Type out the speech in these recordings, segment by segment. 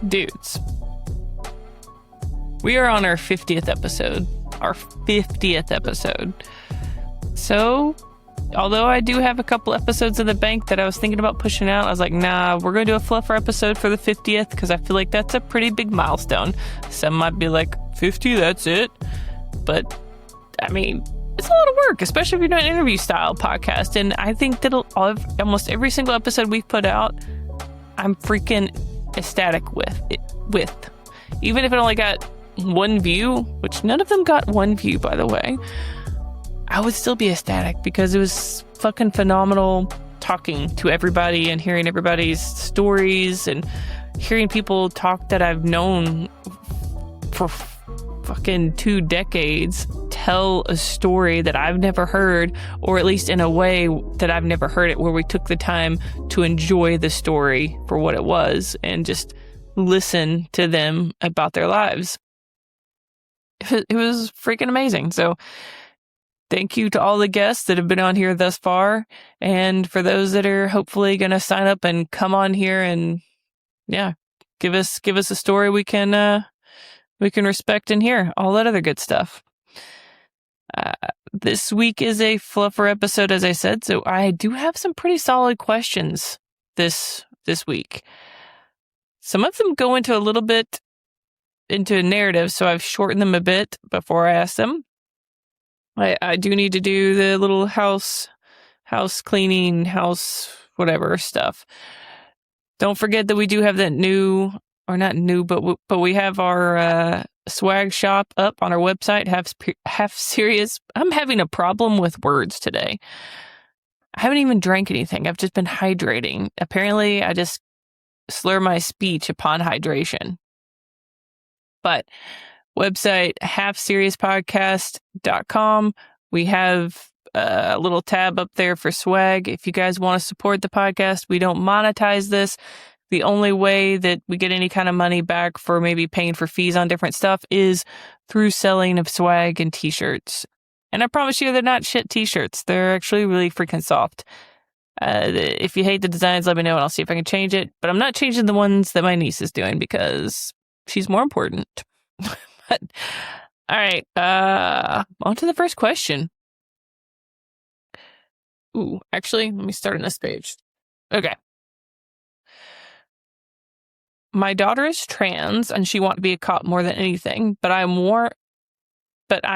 Dudes, we are on our 50th episode. Our 50th episode. So, although I do have a couple episodes in the bank that I was thinking about pushing out, I was like, nah, we're going to do a fluffer episode for the 50th because I feel like that's a pretty big milestone. Some might be like, 50, that's it? But, I mean, it's a lot of work, especially if you're doing an interview style podcast. And I think that almost every single episode we've put out, I'm freaking ecstatic with. Even if it only got one view, which none of them got one view, by the way, I would still be ecstatic because it was fucking phenomenal talking to everybody and hearing everybody's stories and hearing people talk that I've known for fucking 2 decades tell a story that I've never heard, or at least in a way that I've never heard it, where we took the time to enjoy the story for what it was and just listen to them about their lives. It was freaking amazing. So thank you to all the guests that have been on here thus far. And for those that are hopefully going to sign up and come on here and, yeah, give us a story we can respect and hear. All that other good stuff. This week is a fluffer episode, as I said. So I do have some pretty solid questions this week. Some of them go into a little bit into a narrative, so I've shortened them a bit before I ask them. I do need to do the little house cleaning, house whatever stuff. Don't forget that we do have that new, or not new, but we have our swag shop up on our website. Half serious. I'm having a problem with words today. I haven't even drank anything. I've just been hydrating. Apparently, I just slur my speech upon hydration. But website halfseriouspodcast.com. We have a little tab up there for swag. If you guys want to support the podcast, we don't monetize this. The only way that we get any kind of money back for maybe paying for fees on different stuff is through selling of swag and t-shirts. And I promise you, they're not shit t-shirts. They're actually really freaking soft. If you hate the designs, let me know and I'll see if I can change it. But I'm not changing the ones that my niece is doing because she's more important. But, all right, on to the first question. Ooh, actually, let me start on this page. Okay. My daughter is trans and she wants to be a cop more than anything, but I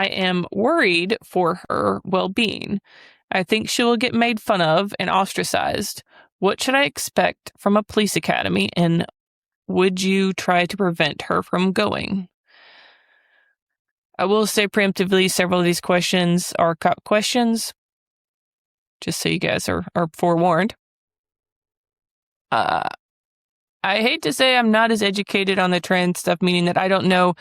am worried for her well-being. I think she will get made fun of and ostracized. What should I expect from a police academy, and would you try to prevent her from going? I will say preemptively, several of these questions are cop questions, just so you guys are forewarned. I hate to say I'm not as educated on the trans stuff, meaning that I don't know.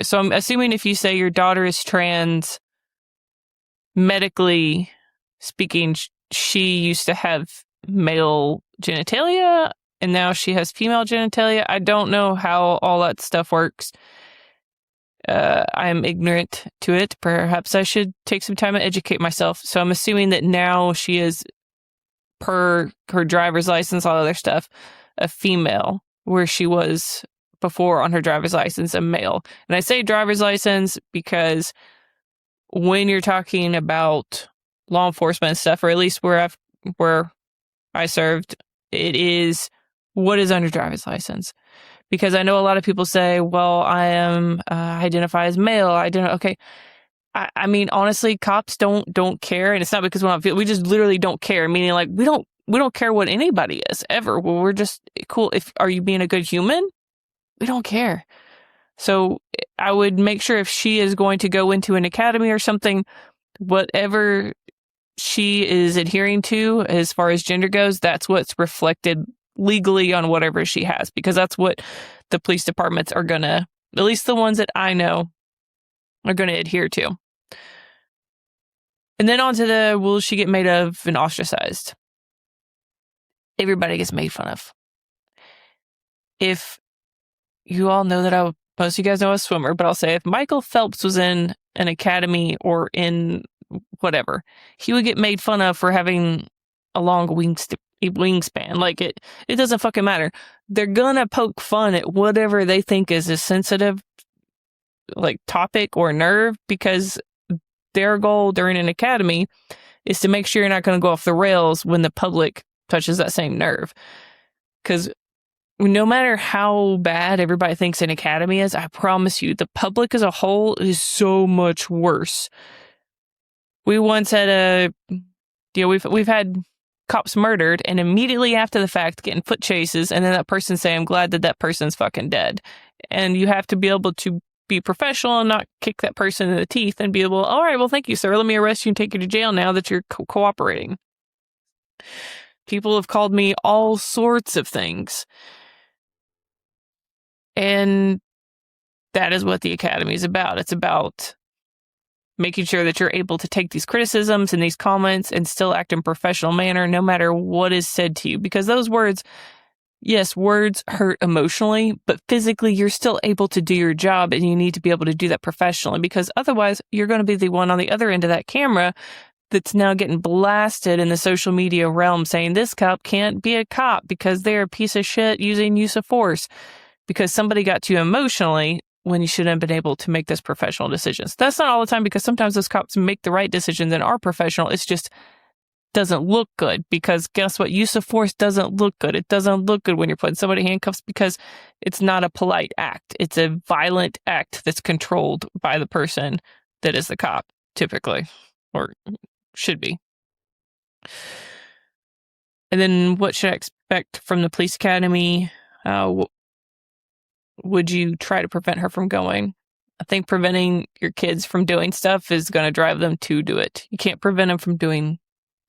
So I'm assuming if you say your daughter is trans, medically speaking, she used to have male genitalia and now she has female genitalia. I don't know how all that stuff works. I'm ignorant to it. Perhaps I should take some time and educate myself. So I'm assuming that now she is, per her driver's license, all other stuff, a female, where she was before on her driver's license a male. And I say driver's license because when you're talking about law enforcement and stuff, or at least where I served, it is what is on your driver's license. Because I know a lot of people say, well, I am identify as male. Okay. I mean, honestly, cops don't care. And it's not because we just literally don't care. Meaning, like, we don't care what anybody is ever. Well, we're just cool. Are you being a good human? We don't care. So I would make sure if she is going to go into an academy or something, whatever she is adhering to as far as gender goes, that's what's reflected legally on whatever she has, because that's what the police departments are gonna, at least the ones that I know, are gonna adhere to. And then on to the, will she get made of and ostracized? Everybody gets made fun of. If you all know that most of you guys know I'm a swimmer, but I'll say if Michael Phelps was in an academy or in whatever, he would get made fun of for having a long wingspan. Like, it doesn't fucking matter. they're gonna poke fun at whatever they think is a sensitive like topic or nerve, because their goal during an academy is to make sure you're not going to go off the rails when the public touches that same nerve. Because no matter how bad everybody thinks an academy is, I promise you, the public as a whole is so much worse. We once had we've had cops murdered, and immediately after the fact getting foot chases, and then that person saying, I'm glad that person's fucking dead. And you have to be able to be professional and not kick that person in the teeth and be able, all right, well, thank you, sir. Let me arrest you and take you to jail now that you're cooperating. People have called me all sorts of things. And that is what the Academy is about. It's about making sure that you're able to take these criticisms and these comments and still act in a professional manner no matter what is said to you. Because those words, yes, words hurt emotionally, but physically you're still able to do your job, and you need to be able to do that professionally, because otherwise you're going to be the one on the other end of that camera that's now getting blasted in the social media realm saying this cop can't be a cop because they're a piece of shit using use of force, because somebody got to you emotionally when you shouldn't have been able to make those professional decisions. That's not all the time, because sometimes those cops make the right decisions and are professional. It's just doesn't look good, because guess what? Use of force doesn't look good. It doesn't look good when you're putting somebody in handcuffs, because it's not a polite act. It's a violent act that's controlled by the person that is the cop, typically, or should be. And then what should I expect from the police academy? Would you try to prevent her from going? I think preventing your kids from doing stuff is going to drive them to do it. You can't prevent them from doing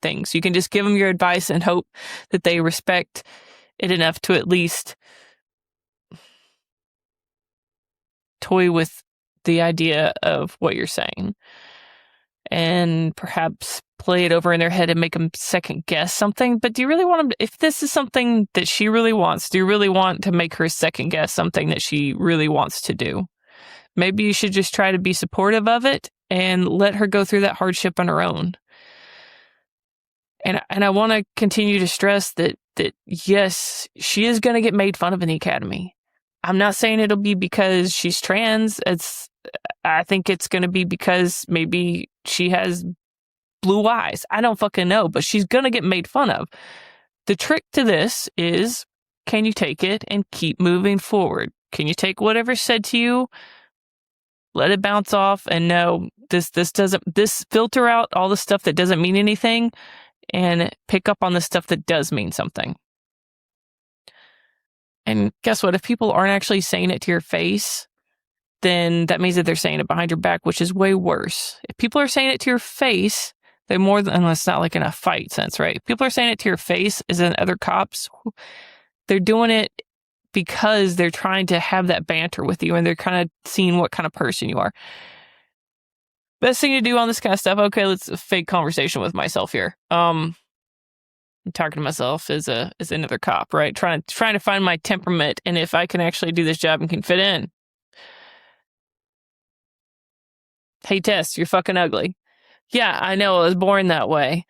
things. You can just give them your advice and hope that they respect it enough to at least toy with the idea of what you're saying, and perhaps play it over in their head and make them second guess something. But do you really want them to, if this is something that she really wants, do you really want to make her second guess something that she really wants to do? Maybe you should just try to be supportive of it and let her go through that hardship on her own. And I want to continue to stress that yes, she is going to get made fun of in the academy. I'm not saying it'll be because she's trans. I think it's going to be because maybe she has blue eyes. I don't fucking know, but she's going to get made fun of. The trick to this is, can you take it and keep moving forward? Can you take whatever's said to you, let it bounce off, and know this filter out all the stuff that doesn't mean anything, and pick up on the stuff that does mean something. And guess what? If people aren't actually saying it to your face, then that means that they're saying it behind your back, which is way worse. If people are saying it to your face, they more than, unless it's not like in a fight sense, right? If people are saying it to your face as in other cops, they're doing it because they're trying to have that banter with you, and they're kind of seeing what kind of person you are. Best thing to do on this kind of stuff. Okay, let's fake conversation with myself here. I'm talking to myself as another cop, right? Trying to find my temperament and if I can actually do this job and can fit in. Hey, Tess, you're fucking ugly. Yeah, I know, I was born that way.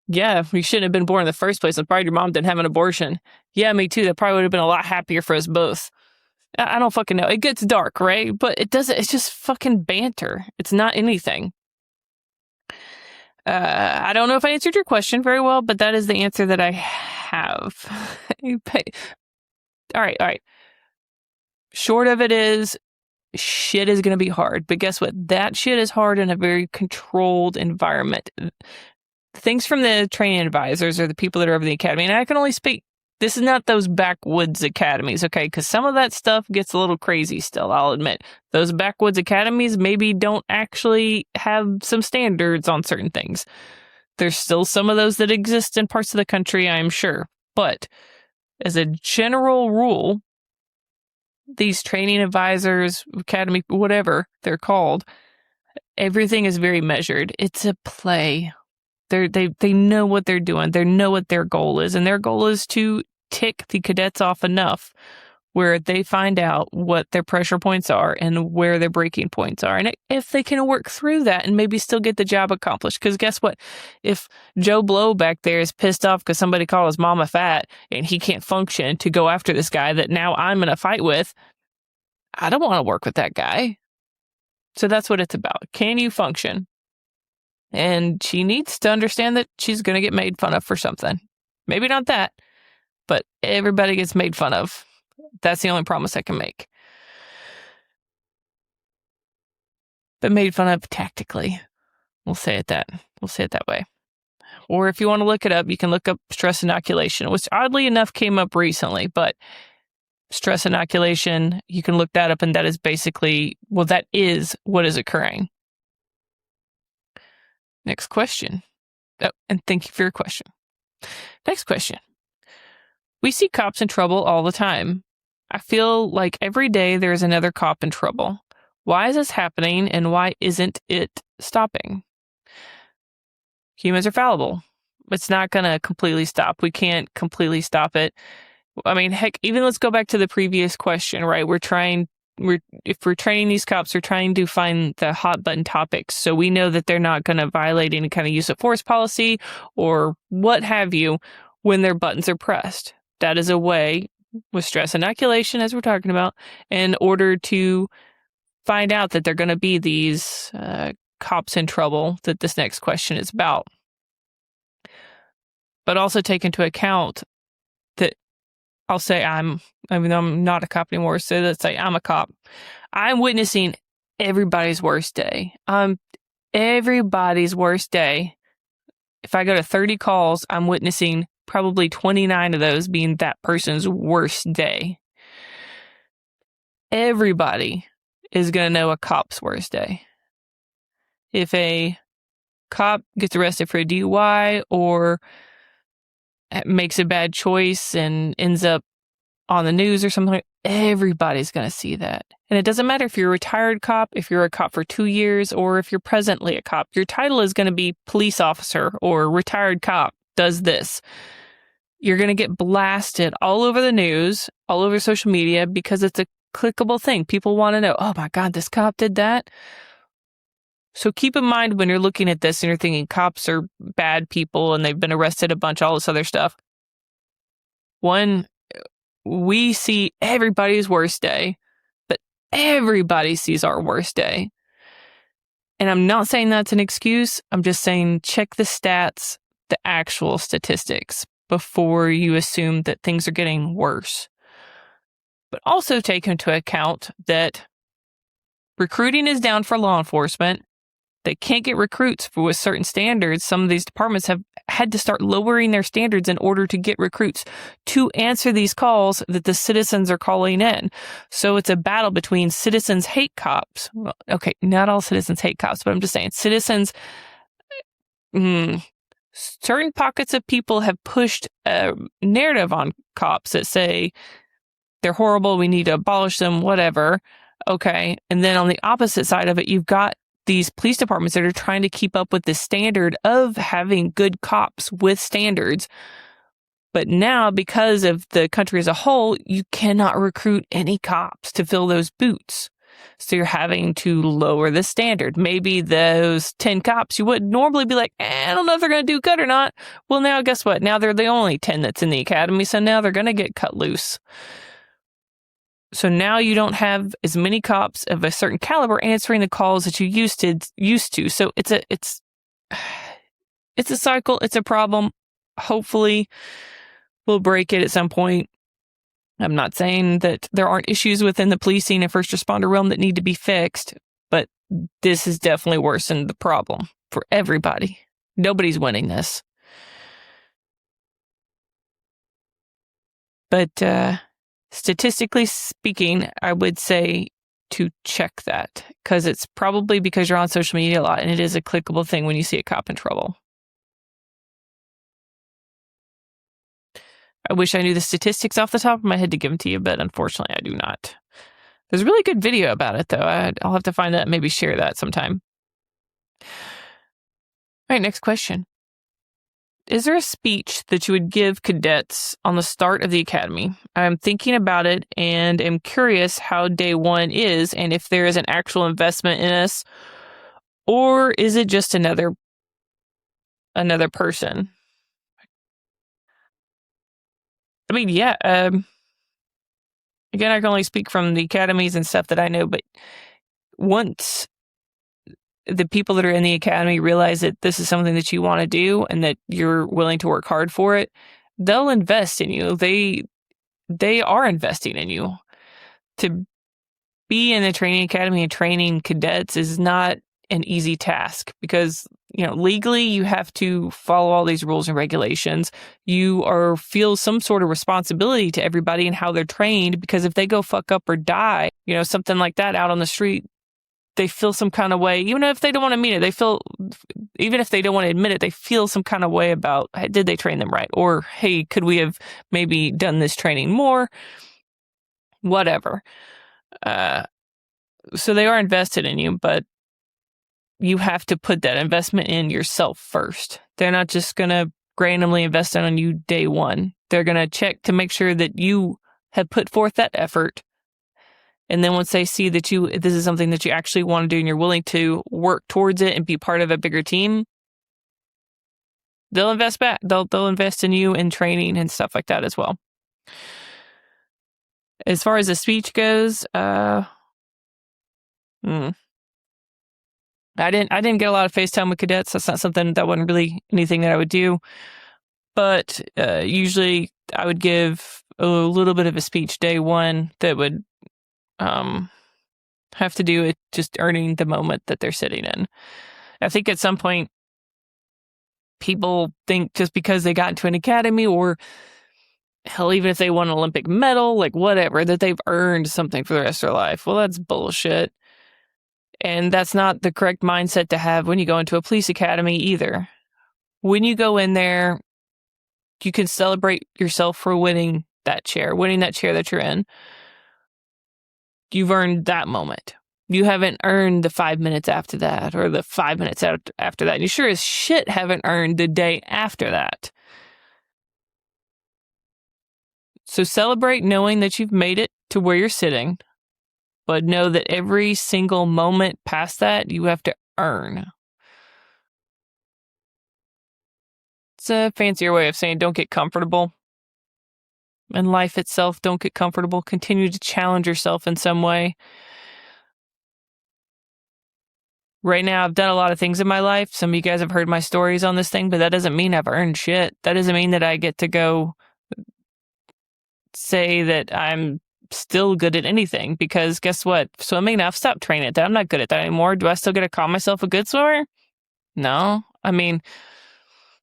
Yeah, you shouldn't have been born in the first place. I'm proud your mom didn't have an abortion. Yeah, me too. That probably would have been a lot happier for us both. I don't fucking know. It gets dark, right? But it doesn't. It's just fucking banter. It's not anything. I don't know if I answered your question very well, but that is the answer that I have. All right. Short of it is, shit is going to be hard. But guess what? That shit is hard in a very controlled environment. Things from the training advisors or the people that are over the academy, and I can only speak. This is not those backwoods academies, okay? Because some of that stuff gets a little crazy still, I'll admit. Those backwoods academies maybe don't actually have some standards on certain things. There's still some of those that exist in parts of the country, I'm sure. But as a general rule, these training advisors, academy, whatever they're called, everything is very measured. It's a play. They know what they're doing. They know what their goal is. And their goal is to tick the cadets off enough where they find out what their pressure points are and where their breaking points are. And if they can work through that and maybe still get the job accomplished. Because guess what? If Joe Blow back there is pissed off because somebody called his mama fat and he can't function to go after this guy that now I'm in a fight with, I don't want to work with that guy. So that's what it's about. Can you function? And she needs to understand that she's going to get made fun of for something. Maybe not that, but everybody gets made fun of. That's the only promise I can make. But made fun of tactically. We'll say it that way. Or if you want to look it up, you can look up stress inoculation, which oddly enough came up recently, but stress inoculation, you can look that up, and that is basically, well, that is what is occurring. Next question. Oh, and thank you for your question. Next question. We see cops in trouble all the time. I feel like every day there's another cop in trouble. Why is this happening, and why isn't it stopping? Humans are fallible. It's not going to completely stop. We can't completely stop it. I mean, heck, even let's go back to the previous question, right? If we're training these cops, we're trying to find the hot button topics. So we know that they're not going to violate any kind of use of force policy or what have you when their buttons are pressed. That is a way with stress inoculation, as we're talking about, in order to find out that they're going to be these cops in trouble that this next question is about. But also take into account that I'll say I'm not a cop anymore, so let's say I'm a cop. I'm witnessing everybody's worst day. Everybody's worst day. If I go to 30 calls, I'm witnessing probably 29 of those being that person's worst day. Everybody is going to know a cop's worst day. If a cop gets arrested for a DUI or makes a bad choice and ends up on the news or something, everybody's going to see that. And it doesn't matter if you're a retired cop, if you're a cop for 2 years, or if you're presently a cop. Your title is going to be police officer or retired cop does this. You're going to get blasted all over the news, all over social media, because it's a clickable thing. People want to know, oh my God, this cop did that. So keep in mind when you're looking at this and you're thinking cops are bad people and they've been arrested a bunch, all this other stuff. One, we see everybody's worst day, but everybody sees our worst day. And I'm not saying that's an excuse. I'm just saying check the stats, the actual statistics, before you assume that things are getting worse. But also take into account that recruiting is down for law enforcement. They can't get recruits with certain standards. Some of these departments have had to start lowering their standards in order to get recruits to answer these calls that the citizens are calling in. So it's a battle between citizens hate cops. Well, okay, not all citizens hate cops, but I'm just saying citizens, certain pockets of people have pushed a narrative on cops that say they're horrible, we need to abolish them, whatever. Okay, and then on the opposite side of it, you've got these police departments that are trying to keep up with the standard of having good cops with standards. But now, because of the country as a whole, you cannot recruit any cops to fill those boots. So you're having to lower the standard. Maybe those 10 cops, you would normally be like, I don't know if they're going to do good or not. Well, now guess what? Now they're the only 10 that's in the academy, so now they're going to get cut loose. So now you don't have as many cops of a certain caliber answering the calls that you used to. So it's a cycle. It's a problem. Hopefully we'll break it at some point. I'm not saying that there aren't issues within the policing and first responder realm that need to be fixed, but this has definitely worsened the problem for everybody. Nobody's winning this. But, statistically speaking, I would say to check that because it's probably because you're on social media a lot and it is a clickable thing when you see a cop in trouble. I wish I knew the statistics off the top of my head to give them to you, but unfortunately I do not. There's a really good video about it, though. I'll have to find that and maybe share that sometime. All right, next question. is there a speech that you would give cadets on the start of the academy? I'm thinking about it and am curious how day one is and if there is an actual investment in us, or is it just another person? I mean, yeah. Again, I can only speak from the academies and stuff that I know, but once the people that are in the academy realize that this is something that you want to do and that you're willing to work hard for it, they'll invest in you. They are investing in you. To be in the training academy and training cadets is not an easy task because, legally you have to follow all these rules and regulations. You feel some sort of responsibility to everybody and how they're trained, because if they go fuck up or die, something like that out on the street, they feel some kind of way, even if they don't want to mean it. Even if they don't want to admit it, they feel some kind of way about, hey, did they train them right? Or, hey, could we have maybe done this training more? Whatever. So they are invested in you, but you have to put that investment in yourself first. They're not just going to randomly invest on you day one. They're going to check to make sure that you have put forth that effort. And then once they see that this is something that you actually want to do and you're willing to work towards it and be part of a bigger team, they'll invest back. They'll invest in you in training and stuff like that as well. As far as the speech goes, I didn't get a lot of FaceTime with cadets. That's not something that wasn't really anything that I would do. But usually I would give a little bit of a speech day one that would have to do with just earning the moment that they're sitting in. I think at some point people think just because they got into an academy, or hell, even if they won an Olympic medal, like whatever, that they've earned something for the rest of their life. Well, that's bullshit. And that's not the correct mindset to have when you go into a police academy either. When you go in there, you can celebrate yourself for winning that chair that you're in. You've earned that moment. You haven't earned the 5 minutes after that, or the 5 minutes after that. And you sure as shit haven't earned the day after that. So celebrate knowing that you've made it to where you're sitting, but know that every single moment past that, you have to earn. It's a fancier way of saying don't get comfortable. In life itself, don't get comfortable. Continue to challenge yourself in some way. Right now, I've done a lot of things in my life. Some of you guys have heard my stories on this thing, but that doesn't mean I've earned shit. That doesn't mean that I get to go say that I'm still good at anything, because guess what? Swimming, I've stopped training at that. I'm not good at that anymore. Do I still get to call myself a good swimmer? No. I mean,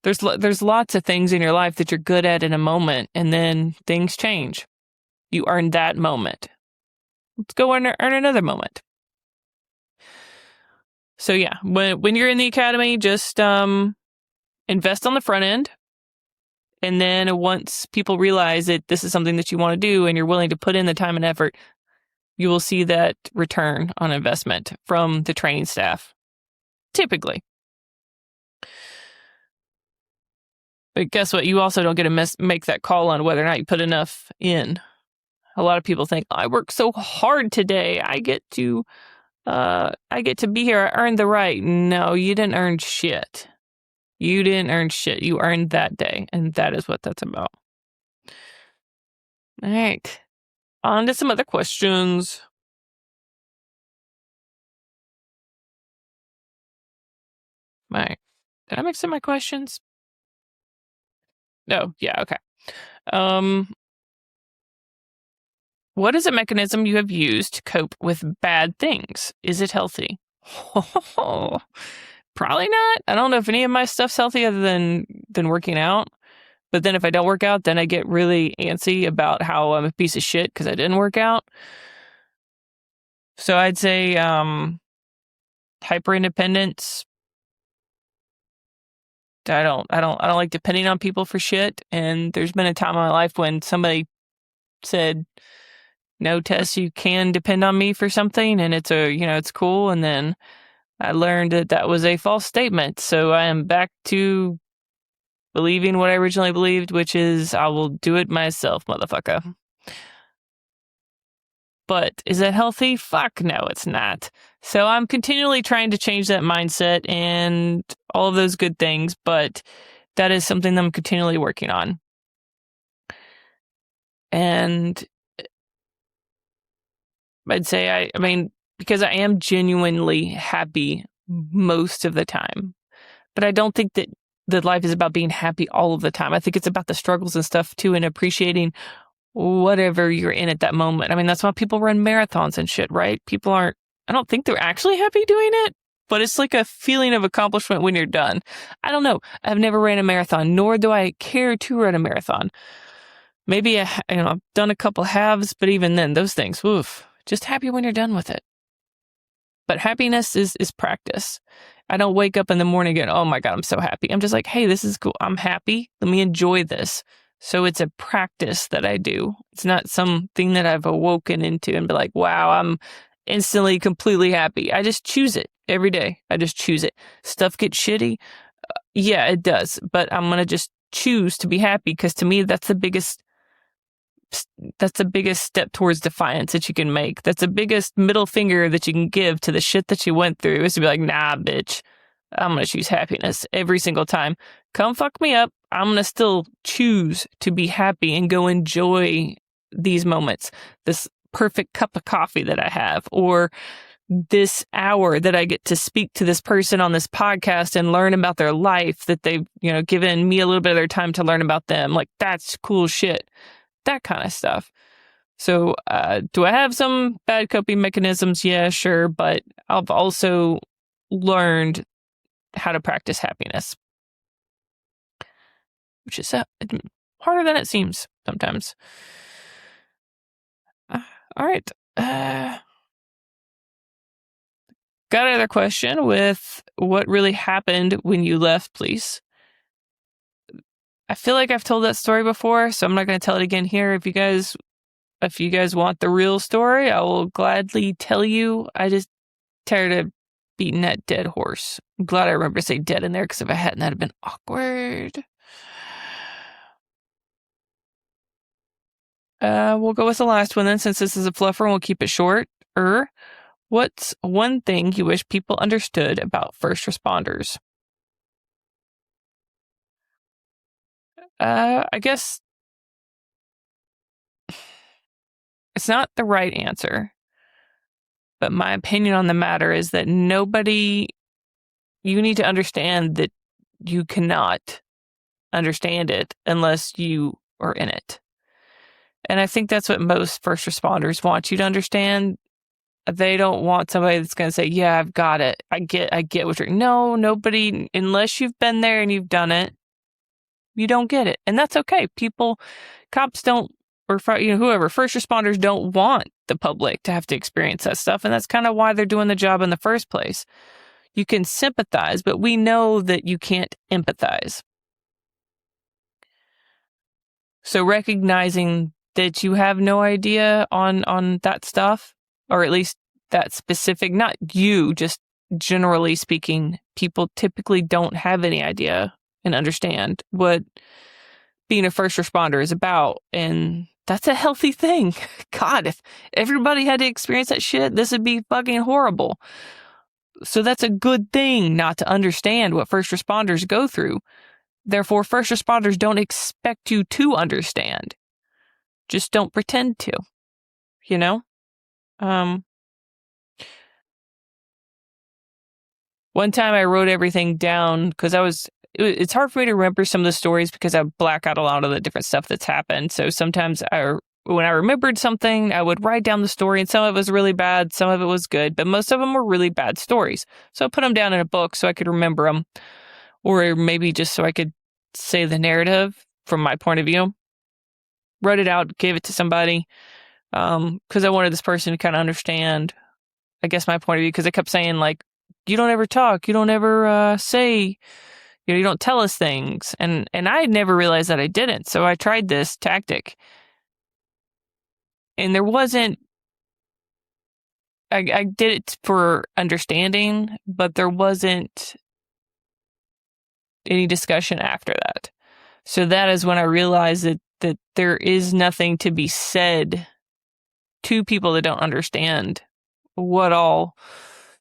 there's lots of things in your life that you're good at in a moment, and then things change. You earned that moment. Let's go earn another moment. So yeah, when you're in the academy, just invest on the front end. And then once people realize that this is something that you want to do and you're willing to put in the time and effort, you will see that return on investment from the training staff, typically. But guess what? You also don't get to make that call on whether or not you put enough in. A lot of people think, I worked so hard today. I get to be here. I earned the right. No, you didn't earn shit. You didn't earn shit. You earned that day. And that is what that's about. All right. On to some other questions. All right. Did I mix up my questions? No. Yeah. Okay. What is a mechanism you have used to cope with bad things? Is it healthy? Probably not. I don't know if any of my stuff's healthy other than working out. But then if I don't work out, then I get really antsy about how I'm a piece of shit because I didn't work out. So I'd say hyper independence. I don't like depending on people for shit. And there's been a time in my life when somebody said, "No, Tess, you can depend on me for something," and it's cool. And then I learned that was a false statement. So I am back to believing what I originally believed, which is I will do it myself, motherfucker. But is that healthy? Fuck no, it's not. So I'm continually trying to change that mindset and all of those good things, but that is something that I'm continually working on. And I'd say, I mean, because I am genuinely happy most of the time, but I don't think that life is about being happy all of the time. I think it's about the struggles and stuff too, and appreciating whatever you're in at that moment. I mean, that's why people run marathons and shit, right? People aren't, I don't think they're actually happy doing it, but it's like a feeling of accomplishment when you're done. I don't know. I've never ran a marathon, nor do I care to run a marathon. Maybe, I've done a couple halves, but even then, those things, woof, just happy when you're done with it. But happiness is practice. I don't wake up in the morning and, oh my God, I'm so happy. I'm just like, hey, this is cool. I'm happy. Let me enjoy this. So it's a practice that I do. It's not something that I've awoken into and be like, wow, I'm instantly completely happy. I just choose it every day. I just choose it. Stuff gets shitty. Yeah, it does. But I'm going to just choose to be happy because to me, that's the biggest step towards defiance that you can make. That's the biggest middle finger that you can give to the shit that you went through is to be like, nah, bitch, I'm going to choose happiness every single time. Come fuck me up. I'm going to still choose to be happy and go enjoy these moments, this perfect cup of coffee that I have, or this hour that I get to speak to this person on this podcast and learn about their life that they've, given me a little bit of their time to learn about them. Like, that's cool shit. That kind of stuff. So, do I have some bad coping mechanisms? Yeah, sure. But I've also learned how to practice happiness, which is harder than it seems sometimes. All right. Got another question with what really happened when you left, please. I feel like I've told that story before, so I'm not going to tell it again here. If you guys want the real story, I will gladly tell you. I just tired of beating that dead horse. I'm glad I remember to say dead in there, because if I hadn't, that'd have been awkward. We'll go with the last one then, since this is a fluffer, and we'll keep it short. What's one thing you wish people understood about first responders? I guess it's not the right answer, but my opinion on the matter is that you need to understand that you cannot understand it unless you are in it. And I think that's what most first responders want you to understand. They don't want somebody that's going to say, yeah, I've got it. I get what you're... No, nobody, unless you've been there and you've done it, you don't get it. And that's okay. Cops don't, or whoever, first responders don't want the public to have to experience that stuff. And that's kind of why they're doing the job in the first place. You can sympathize, but we know that you can't empathize. So recognizing that you have no idea on that stuff, or at least that specific, not you, just generally speaking, people typically don't have any idea and understand what being a first responder is about. And that's a healthy thing. God, if everybody had to experience that shit, this would be fucking horrible. So that's a good thing not to understand what first responders go through. Therefore, first responders don't expect you to understand. Just don't pretend to, One time I wrote everything down because it's hard for me to remember some of the stories because I black out a lot of the different stuff that's happened. So sometimes when I remembered something, I would write down the story, and some of it was really bad, some of it was good, but most of them were really bad stories. So I put them down in a book so I could remember them, or maybe just so I could say the narrative from my point of view. Wrote it out, gave it to somebody, because I wanted this person to kind of understand, I guess, my point of view, because I kept saying, like, you don't ever talk, you don't ever say, you don't tell us things, and I had never realized that I didn't, so I tried this tactic, and there wasn't, I did it for understanding, but there wasn't any discussion after that. So that is when I realized that there is nothing to be said to people that don't understand what all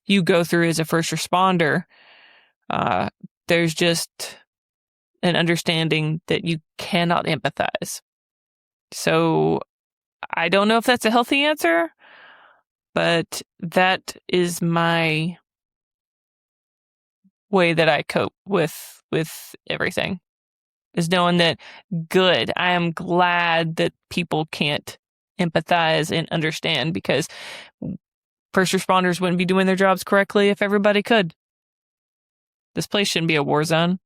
you go through as a first responder. There's just an understanding that you cannot empathize. So I don't know if that's a healthy answer, but that is my way that I cope with everything, is knowing that good. I am glad that people can't empathize and understand, because first responders wouldn't be doing their jobs correctly if everybody could. This place shouldn't be a war zone.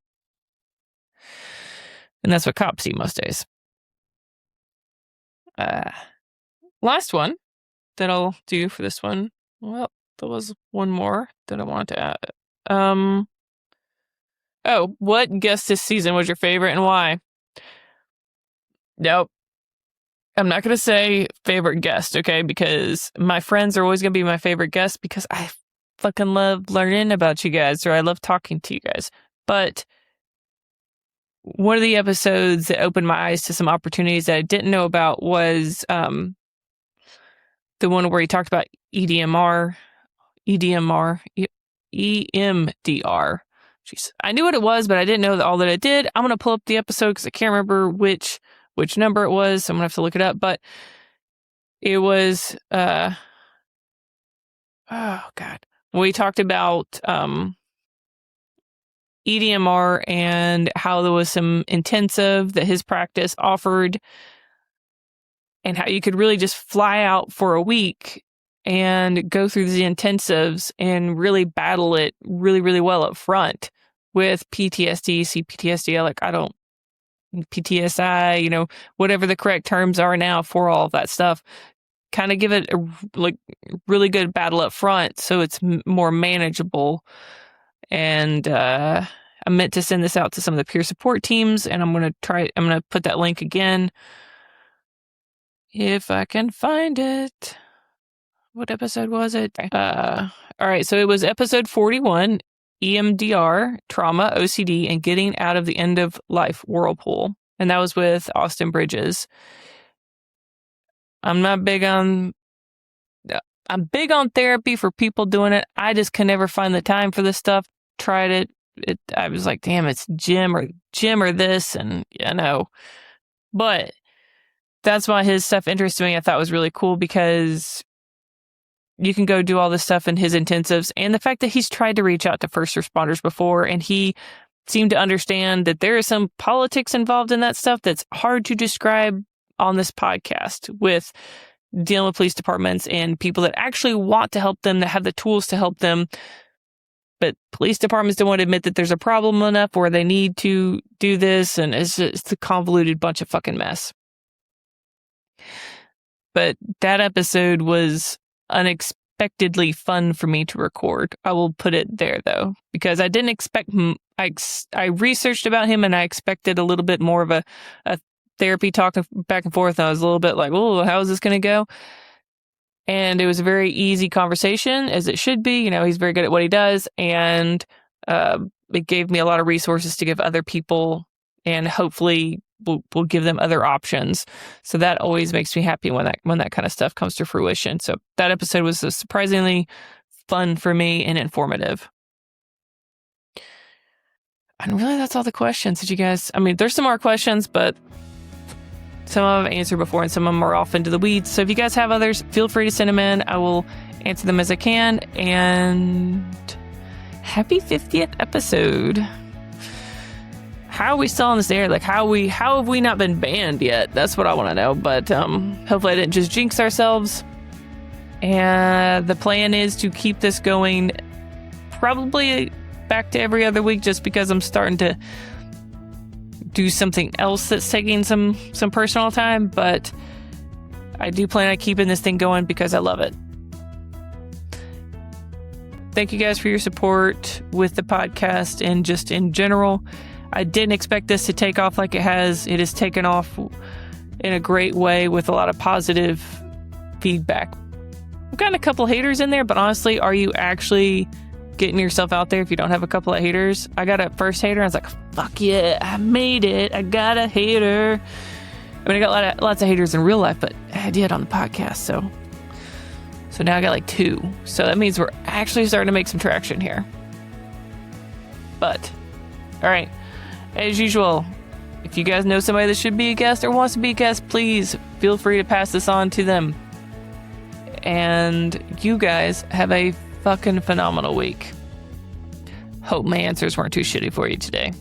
And that's what cops see most days. Last one that I'll do for this one. Well, there was one more that I wanted to add. What guest this season was your favorite and why? Nope. I'm not going to say favorite guest, okay? Because my friends are always going to be my favorite guest, because I fucking love learning about you guys, or I love talking to you guys. But one of the episodes that opened my eyes to some opportunities that I didn't know about was the one where he talked about EMDR. Jeez. I knew what it was, but I didn't know all that it did. I'm going to pull up the episode because I can't remember which number it was. So I'm going to have to look it up. But it was, oh, God. We talked about EMDR and how there was some intensive that his practice offered, and how you could really just fly out for a week and go through the intensives and really battle it really, really well up front with PTSD, CPTSD, PTSI, whatever the correct terms are now for all of that stuff. Kind of give it a really good battle up front so it's more manageable. And I meant to send this out to some of the peer support teams, and I'm going to put that link again if I can find it. What episode was it? All right, so it was episode 41, EMDR, trauma, OCD, and getting out of the end of life whirlpool. And that was with Austin Bridges. I'm big on therapy for people doing it. I just can never find the time for this stuff. Tried it. I was like, damn, it's gym or this, and but that's why his stuff interested me. I thought was really cool, because you can go do all this stuff in his intensives, and the fact that he's tried to reach out to first responders before, and he seemed to understand that there is some politics involved in that stuff that's hard to describe on this podcast, with dealing with police departments and people that actually want to help them, that have the tools to help them. But police departments don't want to admit that there's a problem enough where they need to do this, and it's just a convoluted bunch of fucking mess. But that episode was unexpectedly fun for me to record. I will put it there, though, because I didn't expect I researched about him, and I expected a little bit more of a therapy talk back and forth. I was a little bit like, oh, how is this going to go? And it was a very easy conversation, as it should be. He's very good at what he does, and it gave me a lot of resources to give other people, and hopefully we'll give them other options. So that always makes me happy when that kind of stuff comes to fruition. So that episode was surprisingly fun for me and informative. And really, that's all the questions that you guys... there's some more questions, but some of them I've answered before, and some of them are off into the weeds. So if you guys have others, feel free to send them in. I will answer them as I can. And happy 50th episode. How are we still on this air? How have we not been banned yet? That's what I want to know. But hopefully I didn't just jinx ourselves. And the plan is to keep this going probably back to every other week, just because I'm starting to do something else that's taking some personal time. But I do plan on keeping this thing going because I love it. Thank you guys for your support with the podcast and just in general. I didn't expect this to take off like it has. It has taken off in a great way with a lot of positive feedback. I've gotten a couple haters in there, but honestly, are you actually getting yourself out there if you don't have a couple of haters. I got a first hater. I was like, fuck yeah, I made it. I got a hater. I mean, I got lots of haters in real life, but I did on the podcast. So now I got like 2. So that means we're actually starting to make some traction here. But, all right. As usual, if you guys know somebody that should be a guest or wants to be a guest, please feel free to pass this on to them. And you guys have a fucking phenomenal week. Hope my answers weren't too shitty for you today.